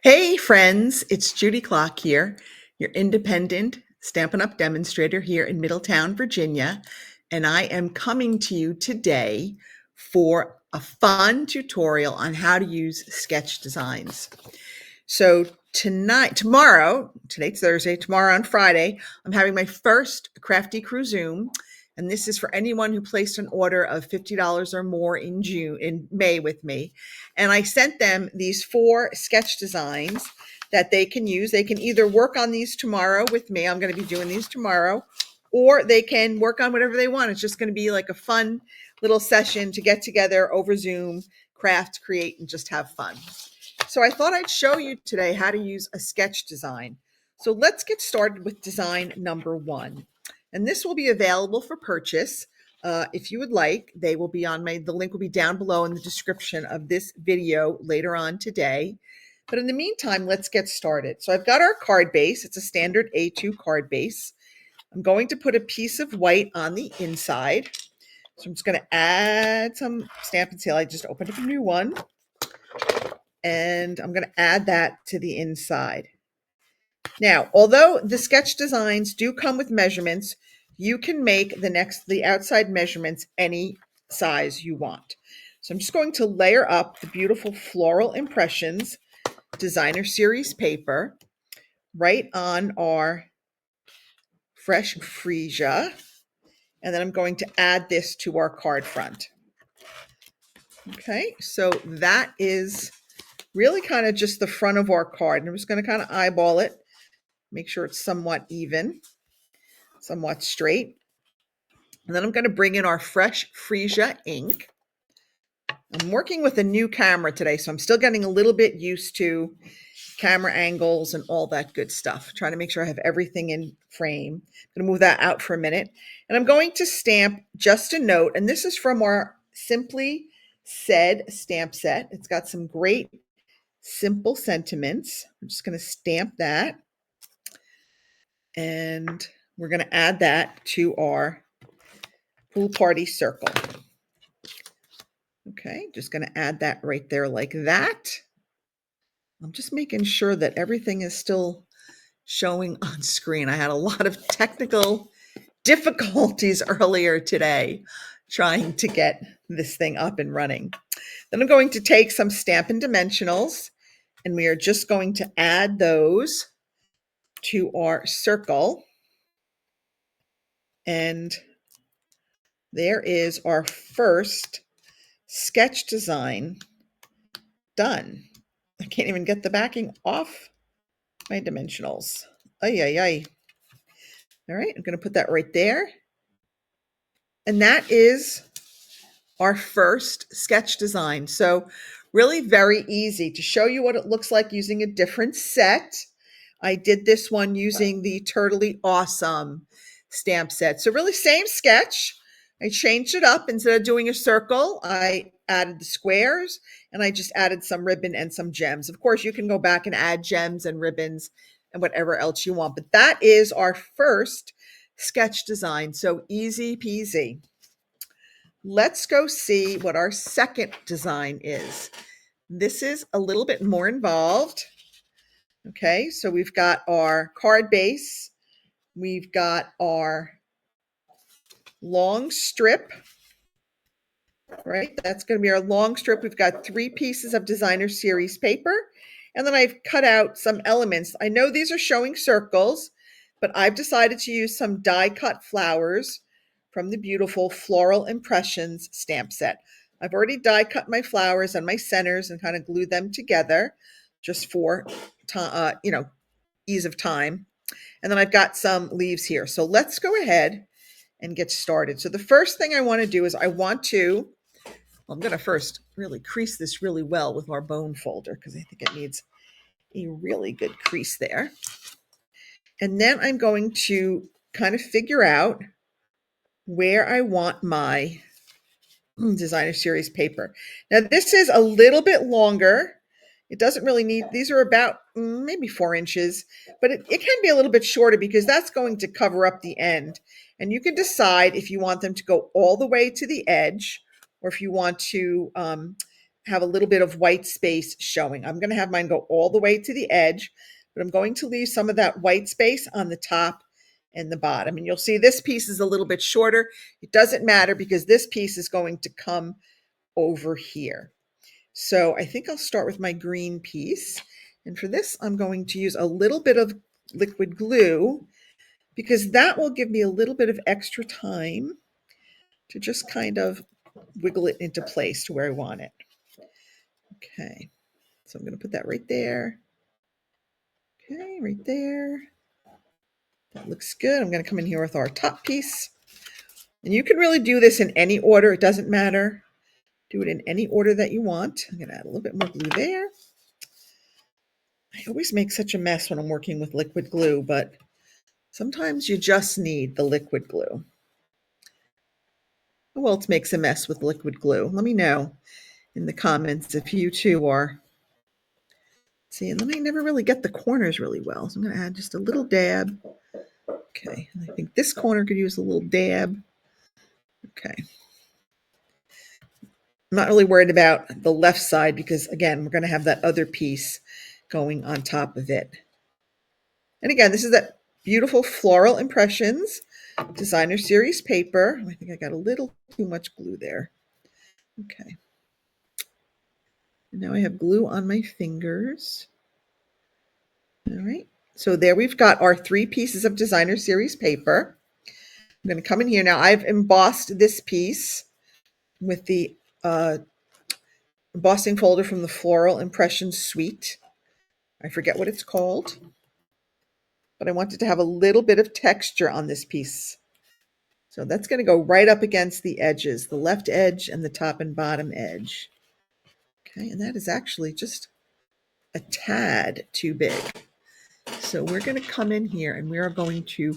Hey friends, it's Judy Clock here, your independent Stampin' Up! Demonstrator here in Middletown, Virginia, and I am coming to you today for a fun tutorial on how to use sketch designs. So today's Thursday, tomorrow on Friday, I'm having my first Crafty Crew Zoom, and this is for anyone who placed an order of $50 or more in May with me. And I sent them these 4 sketch designs that they can use. They can either work on these tomorrow with me. I'm going to be doing these tomorrow, or they can work on whatever they want. It's just going to be like a fun little session to get together over Zoom, craft, create, and just have fun. So I thought I'd show you today how to use a sketch design. So let's get started with design number 1. And this will be available for purchase. If you would like, they will be on the link will be down below in the description of this video later on today. But in the meantime, let's get started. So I've got our card base. It's a standard A2 card base. I'm going to put a piece of white on the inside. So I'm just going to add some Stampin' Seal. I just opened up a new one. And I'm going to add that to the inside. Now, although the sketch designs do come with measurements, you can make the outside measurements any size you want. So I'm just going to layer up the beautiful Floral Impressions Designer Series paper right on our fresh freesia. And then I'm going to add this to our card front. Okay, so that is really kind of just the front of our card. And I'm just going to kind of eyeball it. Make sure it's somewhat even, somewhat straight. And then I'm going to bring in our fresh freesia ink. I'm working with a new camera today, so I'm still getting a little bit used to camera angles and all that good stuff. Trying to make sure I have everything in frame. I'm going to move that out for a minute. And I'm going to stamp just a note. And this is from our Simply Said stamp set. It's got some great simple sentiments. I'm just going to stamp that. And we're going to add that to our pool party circle. Okay, just going to add that right there like that. I'm just making sure that everything is still showing on screen. I had a lot of technical difficulties earlier today trying to get this thing up and running. Then I'm going to take some Stampin' Dimensionals, and we are just going to add those to our circle. And there is our first sketch design done. I can't even get the backing off my dimensionals. Ay, ay, ay. All right, I'm going to put that right there. And that is our first sketch design. So really very easy. To show you what it looks like using a different set, I did this one using the Turtley Awesome stamp set. So really same sketch. I changed it up. Instead of doing a circle, I added the squares, and I just added some ribbon and some gems. Of course, you can go back and add gems and ribbons and whatever else you want. But that is our first sketch design. So easy peasy. Let's go see what our second design is. This is a little bit more involved. Okay, so we've got our card base. We've got our long strip, right? That's going to be our long strip. We've got 3 pieces of designer series paper. And then I've cut out some elements. I know these are showing circles, but I've decided to use some die cut flowers from the beautiful Floral Impressions stamp set. I've already die cut my flowers and my centers and kind of glued them together just for ease of time. And then I've got some leaves here. So let's go ahead and get started. So the first thing I want to do is I'm going to first really crease this really well with our bone folder because I think it needs a really good crease there. And then I'm going to kind of figure out where I want my designer series paper. Now this is a little bit longer. It doesn't really need, these are about maybe 4 inches, but it can be a little bit shorter because that's going to cover up the end. And you can decide if you want them to go all the way to the edge or if you want to have a little bit of white space showing. I'm going to have mine go all the way to the edge, but I'm going to leave some of that white space on the top and the bottom. And you'll see this piece is a little bit shorter. It doesn't matter because this piece is going to come over here. So I think I'll start with my green piece. And for this, I'm going to use a little bit of liquid glue because that will give me a little bit of extra time to just kind of wiggle it into place to where I want it. Okay, so I'm going to put that right there. Okay, right there. That looks good. I'm going to come in here with our top piece. And you can really do this in any order. It doesn't matter. Do it in any order that you want. I'm going to add a little bit more glue there. I always make such a mess when I'm working with liquid glue, but sometimes you just need the liquid glue. Who else makes a mess with liquid glue? Let me know in the comments if you too are. See, and then I never really get the corners really well. So I'm going to add just a little dab. Okay, and I think this corner could use a little dab. Okay. I'm not really worried about the left side because, again, we're going to have that other piece going on top of it. And again, this is that beautiful Floral Impressions Designer Series paper. I think I got a little too much glue there. Okay. And now I have glue on my fingers. All right. So there we've got our 3 pieces of Designer Series paper. I'm going to come in here. Now I've embossed this piece with the embossing folder from the Floral Impressions Suite. I forget what it's called, but I wanted to have a little bit of texture on this piece. So that's going to go right up against the edges, the left edge and the top and bottom edge. Okay, and that is actually just a tad too big. So we're going to come in here and we are going to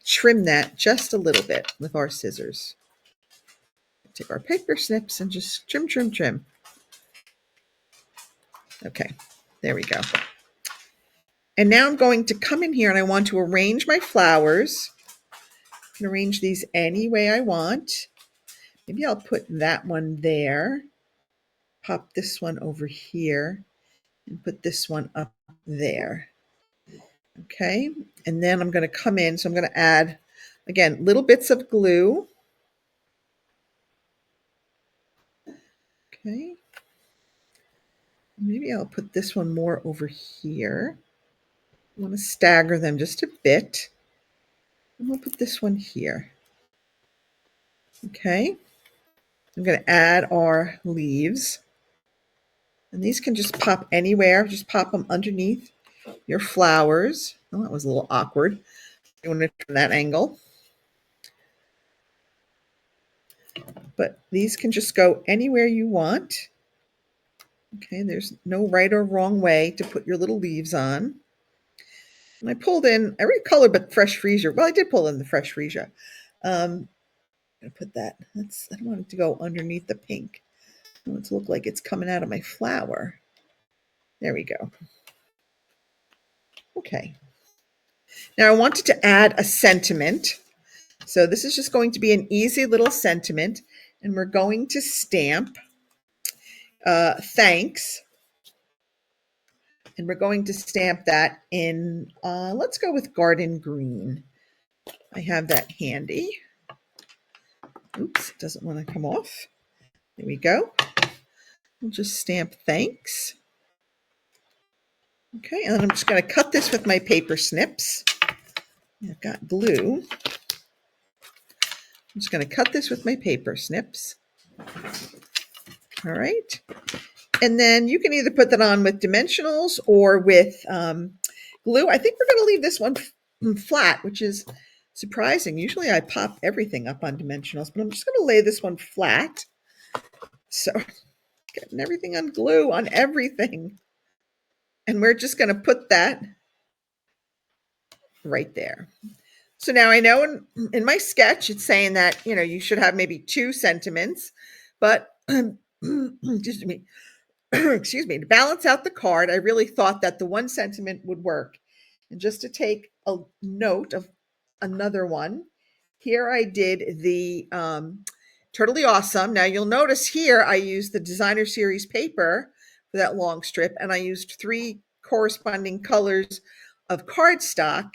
trim that just a little bit with our scissors. Take our paper snips and just trim, trim, trim. Okay, there we go. And now I'm going to come in here and I want to arrange my flowers. I can arrange these any way I want. Maybe I'll put that one there. Pop this one over here and put this one up there. Okay, and then I'm going to come in. So I'm going to add, again, little bits of glue. Okay. Maybe I'll put this one more over here. I want to stagger them just a bit. And we'll put this one here. Okay. I'm going to add our leaves. And these can just pop anywhere. Just pop them underneath your flowers. Oh, that was a little awkward. Doing it from that angle. But these can just go anywhere you want. Okay, there's no right or wrong way to put your little leaves on. And I pulled in every color but fresh freesia. Well, I did pull in the fresh freesia. I'm going to put that. I don't want it to go underneath the pink. I want it to look like it's coming out of my flower. There we go. Okay. Now I wanted to add a sentiment. So this is just going to be an easy little sentiment. And we're going to stamp thanks. And we're going to stamp that in, let's go with garden green. I have that handy. Oops, it doesn't want to come off. There we go. We'll just stamp thanks. Okay, and then I'm just going to cut this with my paper snips. I've got glue. I'm just going to cut this with my paper snips. All right. And then you can either put that on with dimensionals or with glue. I think we're going to leave this one flat, which is surprising. Usually I pop everything up on dimensionals, but I'm just going to lay this one flat. So getting everything on glue on everything. And we're just going to put that right there. So now I know in my sketch, it's saying that, you know, you should have maybe 2 sentiments, but excuse me, to balance out the card, I really thought that the 1 sentiment would work. And just to take a note of another one, here I did the totally awesome. Now you'll notice here I used the designer series paper for that long strip, and I used 3 corresponding colors of cardstock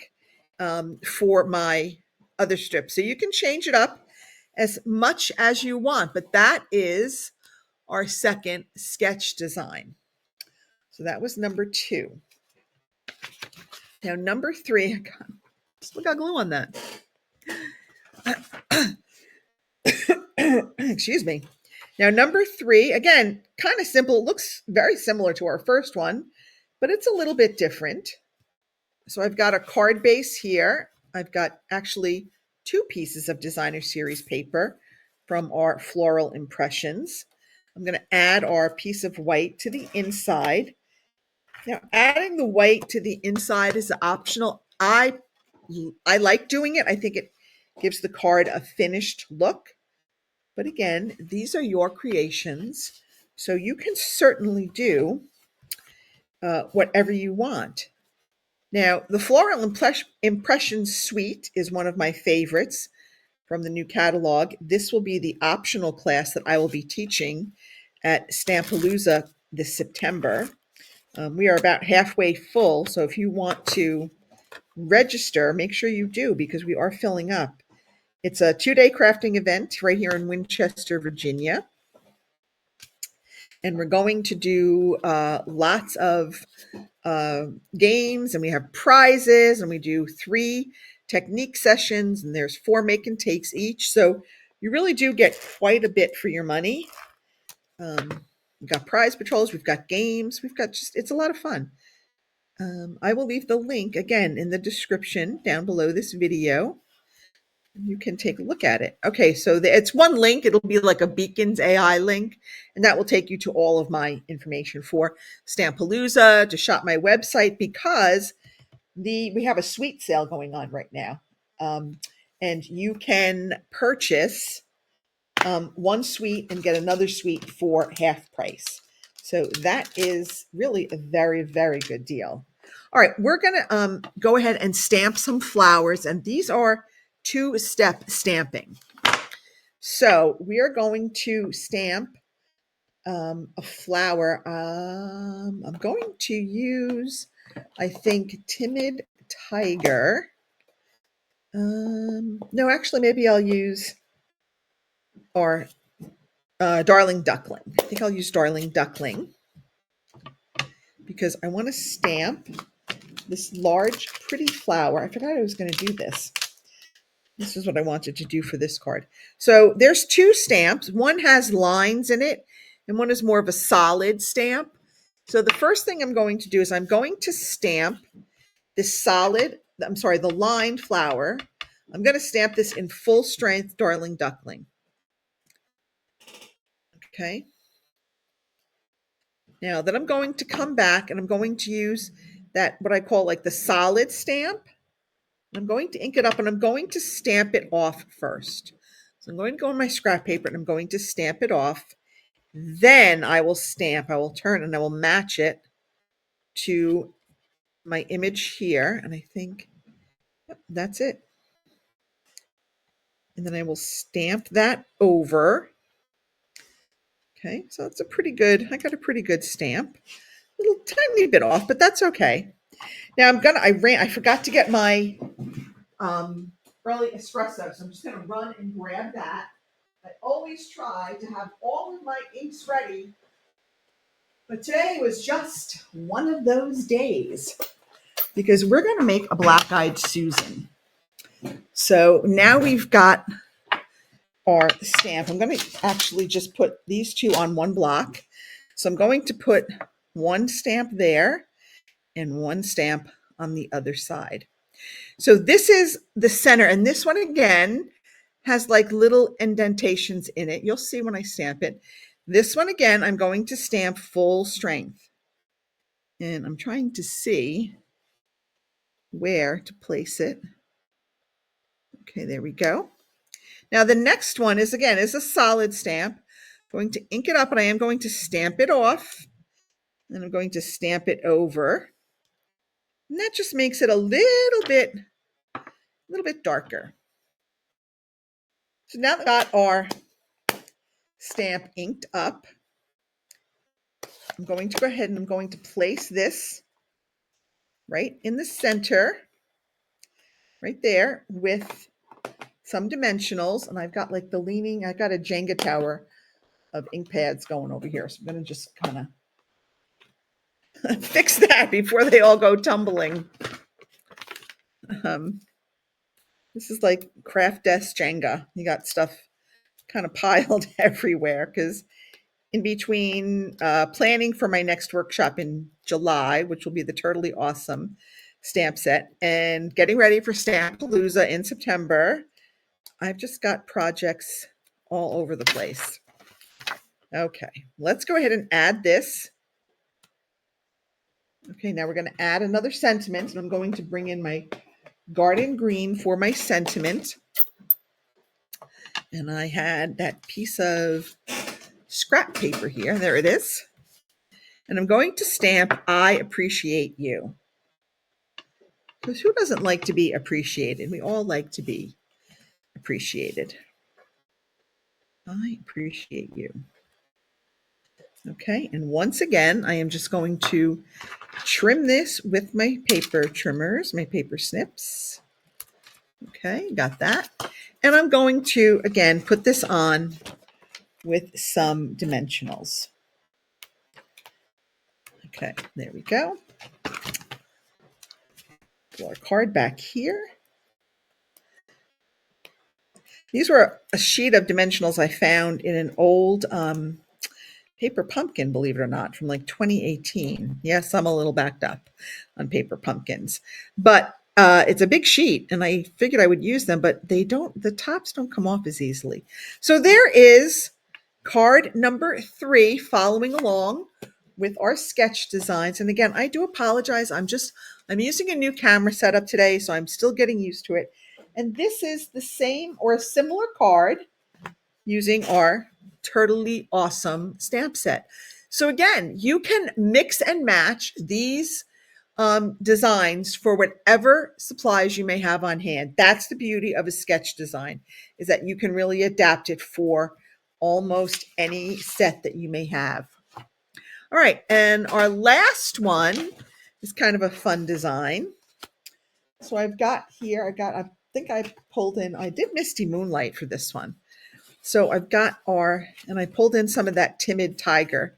for my other strip. So you can change it up as much as you want, but that is our second sketch design. So that was number 2. Now number 3, still got glue on that. Excuse me. Now number 3, again, kind of simple. It looks very similar to our first one, but it's a little bit different. So I've got a card base here. I've got actually 2 pieces of designer series paper from our Floral Impressions. I'm going to add our piece of white to the inside. Now, adding the white to the inside is optional. I like doing it. I think it gives the card a finished look. But again, these are your creations, so you can certainly do whatever you want. Now, the Floral Impressions Suite is one of my favorites from the new catalog. This will be the optional class that I will be teaching at Stampalooza this September. We are about halfway full, so if you want to register, make sure you do, because we are filling up. It's a 2-day crafting event right here in Winchester, Virginia. And we're going to do lots of games, and we have prizes, and we do 3 technique sessions, and there's 4 make and takes each. So you really do get quite a bit for your money. We've got prize patrols, we've got games, we've got it's a lot of fun. I will leave the link again in the description down below this video. You can take a look at it. Okay, so it's one link. It'll be like a Beacons AI link, and that will take you to all of my information for Stampalooza, to shop my website, because we have a suite sale going on right now. And you can purchase one suite and get another suite for half price. So that is really a very, very good deal. All right, we're going to go ahead and stamp some flowers, and these are 2-step stamping. So we are going to stamp a flower. I'm going to use, I think, Timid Tiger. No, actually, maybe I'll use Darling Duckling. I think I'll use Darling Duckling because I want to stamp this large, pretty flower. I forgot I was going to do this. This is what I wanted to do for this card. So there's 2 stamps. One has lines in it, and one is more of a solid stamp. So the first thing I'm going to do is I'm going to stamp this the lined flower. I'm going to stamp this in full strength Darling Duckling. Okay. Now then I'm going to come back and I'm going to use that, what I call like the solid stamp. I'm going to ink it up and I'm going to stamp it off first. So I'm going to go on my scrap paper and I'm going to stamp it off. Then I will turn and I will match it to my image here. And I think that's it. And then I will stamp that over. Okay, so it's I got a pretty good stamp. A little tiny bit off, but that's okay. Now I forgot to get my early espresso, so I'm just gonna run and grab that. I always try to have all of my inks ready, but today was just one of those days because we're gonna make a black-eyed Susan. So now we've got our stamp. I'm going to actually just put these 2 on one block. So I'm going to put one stamp there and one stamp on the other side. So this is the center, and this one again has like little indentations in it. You'll see when I stamp it. This one again, I'm going to stamp full strength. And I'm trying to see where to place it. Okay, there we go. Now the next one is a solid stamp. I'm going to ink it up and I am going to stamp it off. And I'm going to stamp it over. And that just makes it a little bit darker. So now that we've got our stamp inked up. I'm going to go ahead and I'm going to place this right in the center, right there, with some dimensionals. And I've got like the leaning, I've got a Jenga tower of ink pads going over here. So I'm going to just kind of fix that before they all go tumbling. This is like craft desk Jenga. You got stuff kind of piled everywhere because in between planning for my next workshop in July, which will be the Totally Awesome stamp set, and getting ready for Stamp-Palooza in September, I've just got projects all over the place. Okay, let's go ahead and add this. Okay, now we're going to add another sentiment, and I'm going to bring in my garden green for my sentiment. And I had that piece of scrap paper here. There it is. And I'm going to stamp I appreciate you. Because who doesn't like to be appreciated? We all like to be appreciated. I appreciate you. Okay, and once again, I am just going to trim this with my paper trimmers, my paper snips. Okay, got that. And I'm going to, again, put this on with some dimensionals. Okay, there we go. Pull our card back here. These were a sheet of dimensionals I found in an old paper pumpkin, believe it or not, from like 2018. Yes, I'm a little backed up on paper pumpkins, but it's a big sheet and I figured I would use them, but they don't, the tops don't come off as easily. So there is card number 3 following along with our sketch designs. And again, I do apologize. I'm using a new camera setup today, so I'm still getting used to it. And this is the same or a similar card using our Totally Awesome stamp set. So again, you can mix and match these designs for whatever supplies you may have on hand. That's the beauty of a sketch design, is that you can really adapt it for almost any set that you may have. All right, and our last one is kind of a fun design. So I've got here, I think I pulled in, I did Misty Moonlight for this one. So I've got and I pulled in some of that Timid Tiger.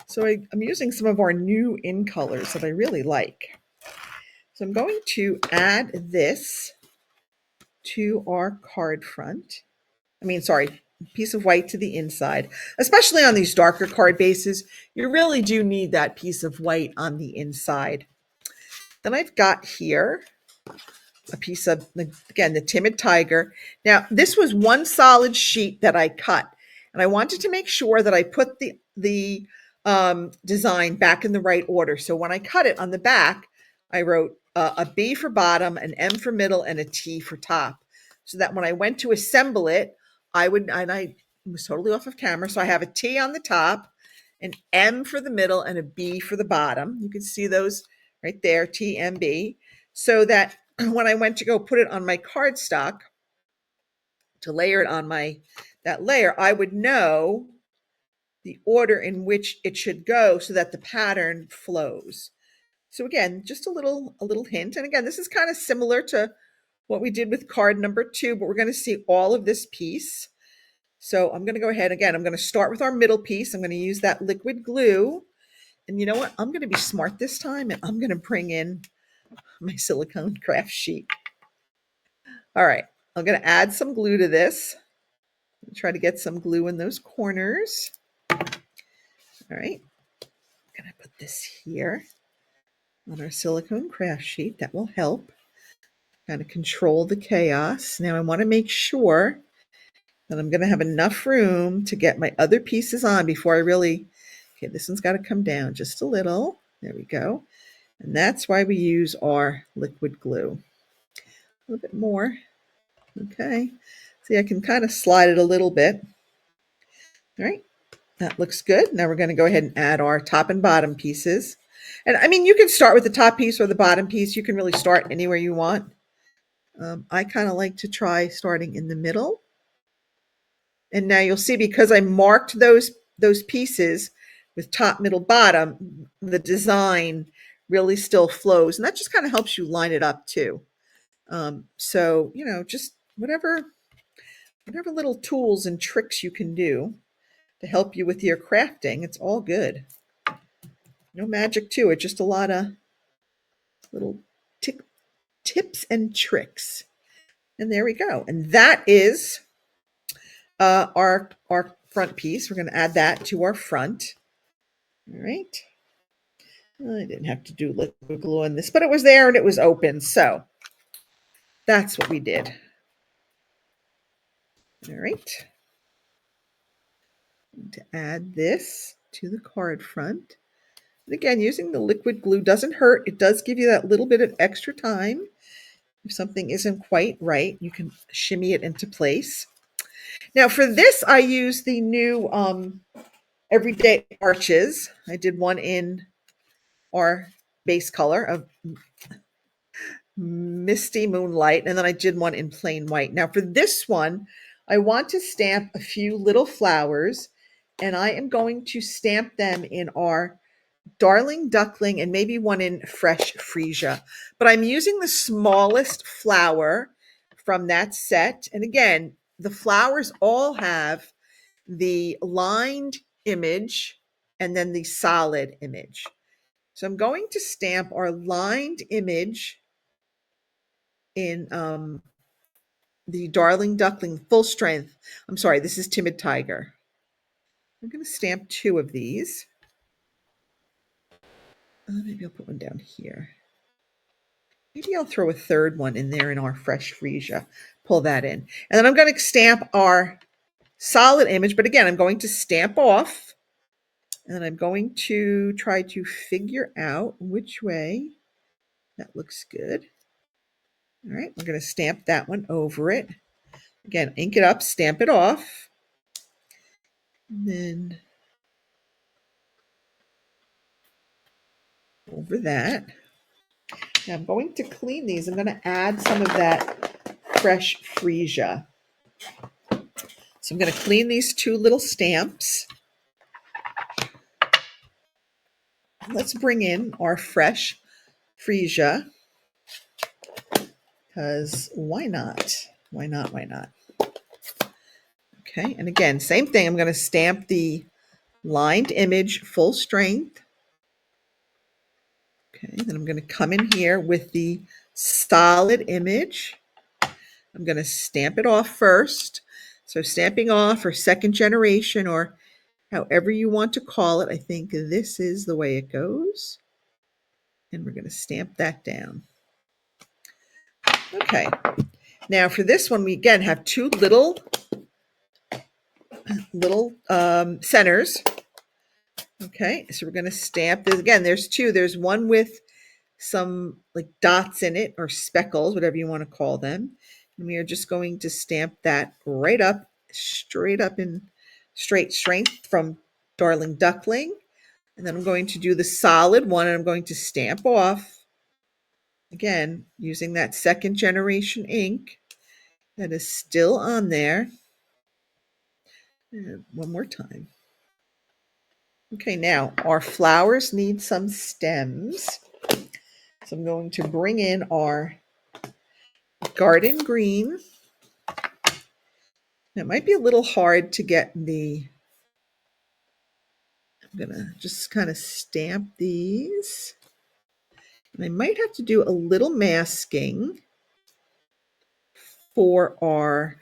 So I'm using some of our new in colors that I really like. So I'm going to add this to our card front. Piece of white to the inside, especially on these darker card bases. You really do need that piece of white on the inside. Then I've got here a piece of, again, the Timid Tiger. Now, this was one solid sheet that I cut, and I wanted to make sure that I put the design back in the right order. So when I cut it on the back, I wrote a B for bottom, an M for middle, and a T for top. So that when I went to assemble it, I was totally off of camera. So I have a T on the top, an M for the middle, and a B for the bottom. You can see those right there, TMB. So that when I went to go put it on my cardstock to layer it on that layer, I would know the order in which it should go so that the pattern flows. So again, just a little hint. And again, this is kind of similar to what we did with card number 2, but we're going to see all of this piece. So I'm going to go ahead again. I'm going to start with our middle piece. I'm going to use that liquid glue. And you know what? I'm going to be smart this time, and I'm going to bring in my silicone craft sheet. All right. I'm going to add some glue to this. Try to get some glue in those corners. All right. I'm going to put this here on our silicone craft sheet. That will help kind of control the chaos. Now I want to make sure that I'm going to have enough room to get my other pieces on before I really, okay, this one's got to come down just a little. There we go. And that's why we use our liquid glue. A little bit more. Okay. See, I can kind of slide it a little bit. All right. That looks good. Now we're going to go ahead and add our top and bottom pieces. And I mean, you can start with the top piece or the bottom piece. You can really start anywhere you want. I kind of like to try starting in the middle. And now you'll see, because I marked those pieces with top, middle, bottom, the design really still flows. And that just kind of helps you line it up too. So, you know, just whatever little tools and tricks you can do to help you with your crafting, it's all good. No magic to it, just a lot of little tips and tricks. And there we go. And that is our front piece. We're going to add that to our front. All right. I didn't have to do liquid glue on this, but it was there and it was open. So that's what we did. All right. To add this to the card front. And again, using the liquid glue doesn't hurt. It does give you that little bit of extra time. If something isn't quite right, you can shimmy it into place. Now for this, I use the new Everyday Arches. I did one in our base color of Misty Moonlight, and then I did one in plain white. Now for this one, I want to stamp a few little flowers, and I am going to stamp them in our Darling Duckling and maybe one in Fresh Freesia. But I'm using the smallest flower from that set. And again, the flowers all have the lined image and then the solid image. So I'm going to stamp our lined image in the Darling Duckling full strength. I'm sorry, this is Timid Tiger. I'm going to stamp 2 of these. Maybe I'll put one down here. Maybe I'll throw a third one in there in our Fresh Freesia. Pull that in. And then I'm going to stamp our solid image. But again, I'm going to stamp off. And I'm going to try to figure out which way that looks good. All right, we're going to stamp that one over it. Again, ink it up, stamp it off. And then over that. Now I'm going to clean these. I'm going to add some of that Fresh Freesia. So I'm going to clean these 2 little stamps. Let's bring in our Fresh Freesia, because why not? Why not? Why not? Okay, and again, same thing. I'm going to stamp the lined image full strength. Okay, then I'm going to come in here with the solid image. I'm going to stamp it off first. So stamping off, or second generation, or however you want to call it. I think this is the way it goes. And we're going to stamp that down. Okay. Now for this one, we again have 2 little centers. Okay, so we're going to stamp this. Again, there's 2. There's one with some like dots in it, or speckles, whatever you want to call them. And we are just going to stamp that right up, straight up in straight strength from Darling Duckling. And then I'm going to do the solid one, and I'm going to stamp off, again, using that second generation ink that is still on there. And one more time. Okay, now our flowers need some stems. So I'm going to bring in our Garden Green. Now, it might be a little hard to get I'm going to just kind of stamp these. And I might have to do a little masking for our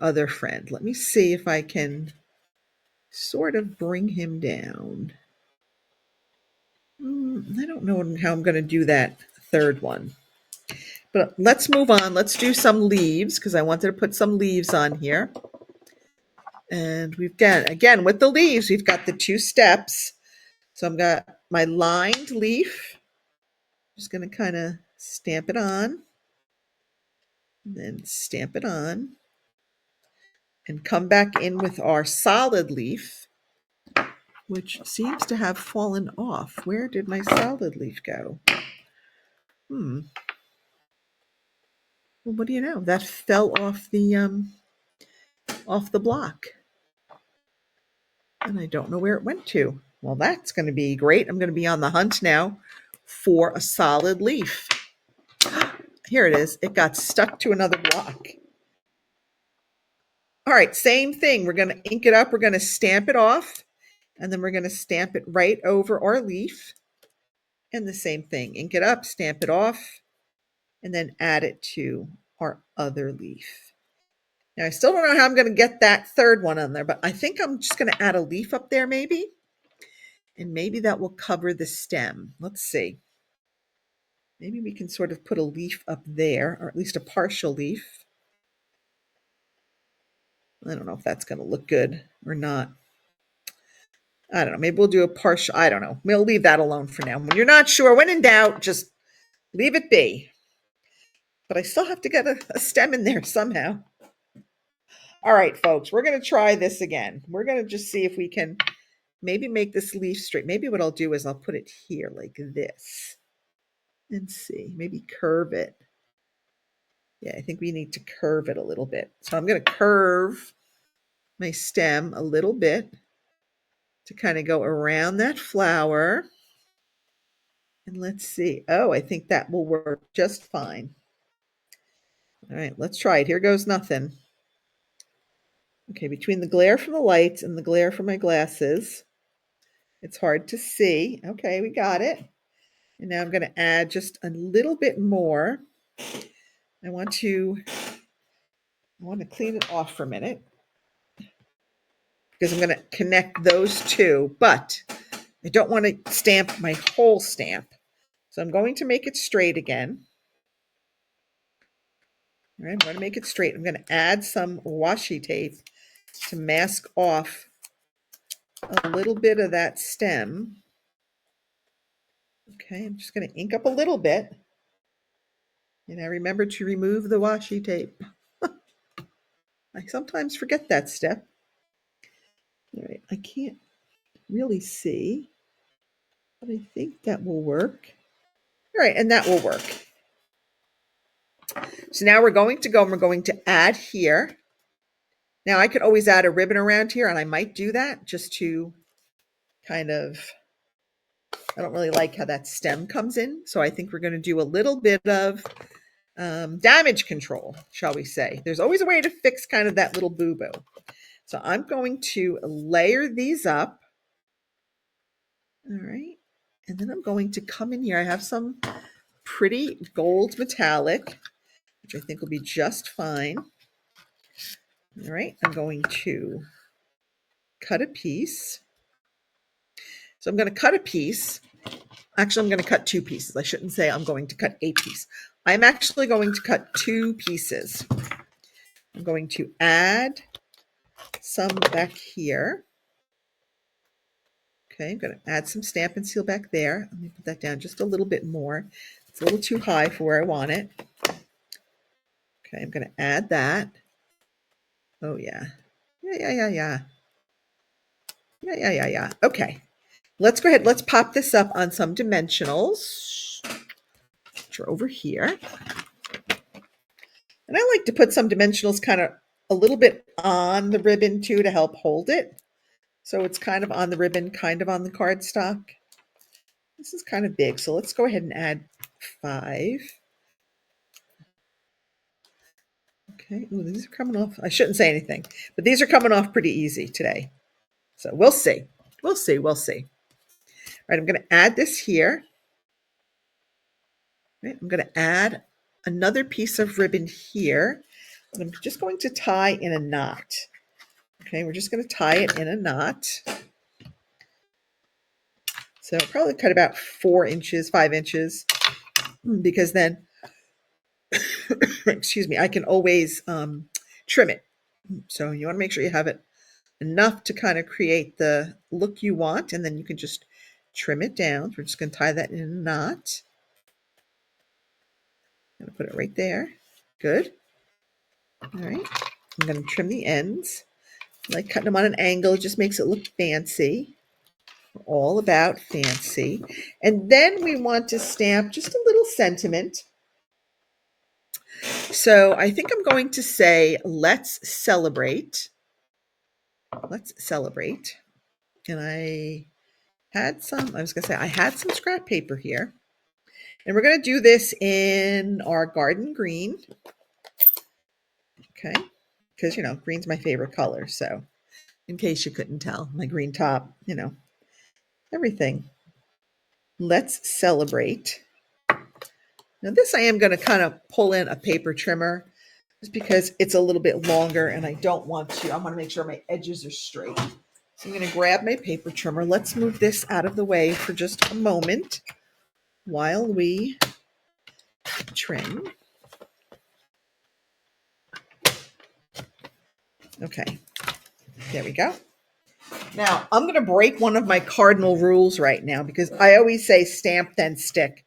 other friend. Let me see if I can sort of bring him down. I don't know how I'm going to do that third one. But let's move on. Let's do some leaves, because I wanted to put some leaves on here. And we've got, again, with the leaves, we've got the 2 steps. So I've got my lined leaf. I'm just going to kind of stamp it on. And then stamp it on. And come back in with our solid leaf, which seems to have fallen off. Where did my solid leaf go? Well, what do you know? That fell off the off the block. And I don't know where it went to. Well, that's going to be great. I'm going to be on the hunt now for a solid leaf. Here it is. It got stuck to another block. All right, same thing. We're going to ink it up. We're going to stamp it off. And then we're going to stamp it right over our leaf. And the same thing. Ink it up, stamp it off, and then add it to our other leaf. Now, I still don't know how I'm going to get that third one on there, but I think I'm just going to add a leaf up there maybe. And maybe that will cover the stem. Let's see. Maybe we can sort of put a leaf up there, or at least a partial leaf. I don't know if that's going to look good or not. I don't know. Maybe we'll do a partial. I don't know. We'll leave that alone for now. When you're not sure, when in doubt, just leave it be. But I still have to get a stem in there somehow. All right, folks, we're going to try this again. We're going to just see if we can maybe make this leaf straight. Maybe what I'll do is I'll put it here like this. And see, maybe curve it. Yeah, I think we need to curve it a little bit. So I'm going to curve my stem a little bit to kind of go around that flower. And let's see. Oh, I think that will work just fine. All right, let's try it. Here goes nothing. Okay, between the glare from the lights and the glare from my glasses, it's hard to see. Okay, we got it. And now I'm going to add just a little bit more. I want to clean it off for a minute because I'm going to connect those two, but I don't want to stamp my whole stamp. So I'm going to make it straight again. All right, I'm going to make it straight. I'm going to add some washi tape to mask off a little bit of that stem. Okay, I'm just going to ink up a little bit. And I remember to remove the washi tape. I sometimes forget that step. All right, I can't really see, but I think that will work. All right, and that will work. So now we're going to go and we're going to add here. Now I could always add a ribbon around here, and I might do that just to kind of, I don't really like how that stem comes in. So I think we're going to do a little bit of damage control, shall we say. There's always a way to fix kind of that little boo-boo. So I'm going to layer these up. All right. And then I'm going to come in here. I have some pretty gold metallic, which I think will be just fine. All right. I'm going to cut a piece. So I'm going to cut a piece. Actually, I'm going to cut two pieces. I shouldn't say I'm going to cut a piece. I'm actually going to cut two pieces. I'm going to add some back here. Okay, I'm going to add some Stampin' Seal back there. Let me put that down just a little bit more. It's a little too high for where I want it. Okay, I'm going to add that. Oh, yeah. Yeah. Okay, let's go ahead. Let's pop this up on some dimensionals, which are over here. And I like to put some dimensionals kind of a little bit on the ribbon too to help hold it. So it's kind of on the ribbon, kind of on the cardstock. This is kind of big, so let's go ahead and add 5. Okay, ooh, these are coming off. I shouldn't say anything, but these are coming off pretty easy today. So we'll see. We'll see. All right, I'm going to add this here. Right, I'm going to add another piece of ribbon here. And I'm just going to tie in a knot. Okay, we're just going to tie it in a knot. So I'll probably cut about 4 inches, 5 inches, because then, excuse me, I can always trim it. So you want to make sure you have it enough to kind of create the look you want, and then you can just trim it down. So we're just going to tie that in a knot. I'm going to put it right there. Good. All right. I'm going to trim the ends. I like cutting them on an angle. It just makes it look fancy. We're all about fancy. And then we want to stamp just a little sentiment. So I think I'm going to say, let's celebrate. let's celebrate. And I had some scrap paper here. And we're going to do this in our garden green. Okay. Because, green's my favorite color. So in case you couldn't tell, my green top, everything. Let's celebrate. Now this I am going to kind of pull in a paper trimmer just because it's a little bit longer and I want to make sure my edges are straight. So I'm going to grab my paper trimmer. Let's move this out of the way for just a moment while we trim. Okay, there we go. Now, I'm going to break one of my cardinal rules right now because I always say stamp, then stick.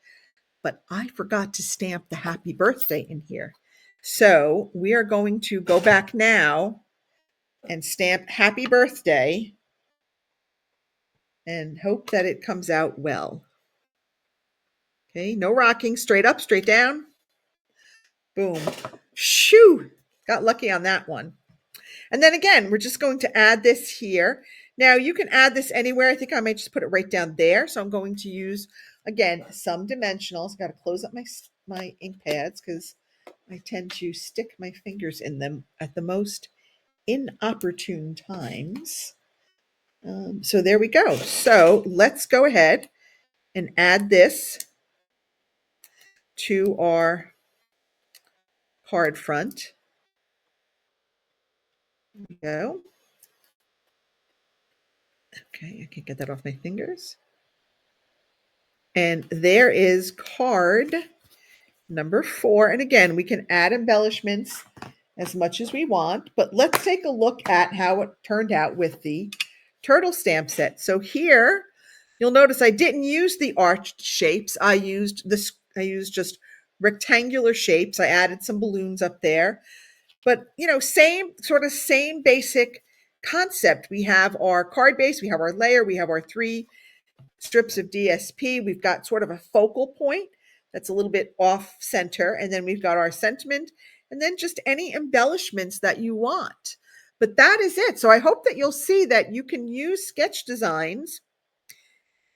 But I forgot to stamp the happy birthday in here. So we are going to go back now and stamp happy birthday and hope that it comes out well. Okay, no rocking, straight up, straight down. Boom. Shoo! Got lucky on that one. And then again, we're just going to add this here. Now you can add this anywhere. I think I might just put it right down there. So I'm going to use, again, some dimensionals. Got to close up my ink pads because I tend to stick my fingers in them at the most inopportune times. So there we go. So let's go ahead and add this to our card front. There we go. Okay, I can get that off my fingers. And there is card number 4. And again, we can add embellishments as much as we want, but let's take a look at how it turned out with the turtle stamp set. So here, you'll notice I didn't use the arched shapes. I used just rectangular shapes. I added some balloons up there, but same basic concept. We have our card base, we have our layer, we have our 3 strips of DSP. We've got sort of a focal point that's a little bit off center. And then we've got our sentiment and then just any embellishments that you want. But that is it. So I hope that you'll see that you can use sketch designs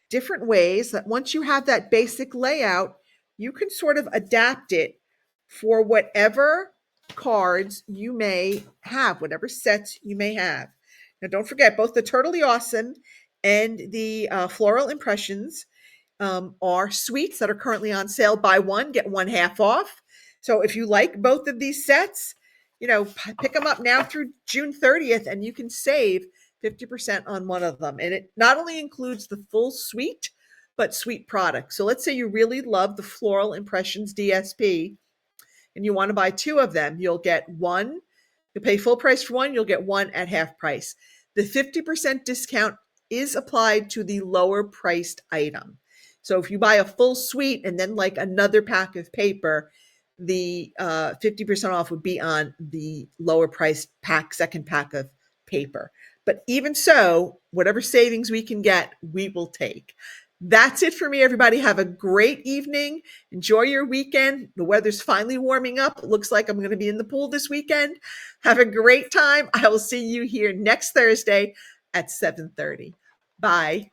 different ways, that once you have that basic layout, you can sort of adapt it for whatever cards you may have, whatever sets you may have. Now, don't forget, both the Totally Awesome and the Floral Impressions are suites that are currently on sale. Buy one, get one half off. So if you like both of these sets, pick them up now through June 30th and you can save 50% on one of them. And it not only includes the full suite, but suite products. So let's say you really love the Floral Impressions DSP and you want to buy 2 of them. You'll get one, you'll pay full price for one, you'll get one at half price. The 50% discount is applied to the lower priced item. So if you buy a full suite and then like another pack of paper, the 50% off would be on the lower priced second pack of paper. But even so, whatever savings we can get, we will take. That's it for me, everybody. Have a great evening. Enjoy your weekend. The weather's finally warming up. It looks like I'm going to be in the pool this weekend. Have a great time. I will see you here next Thursday at 7:30. Bye.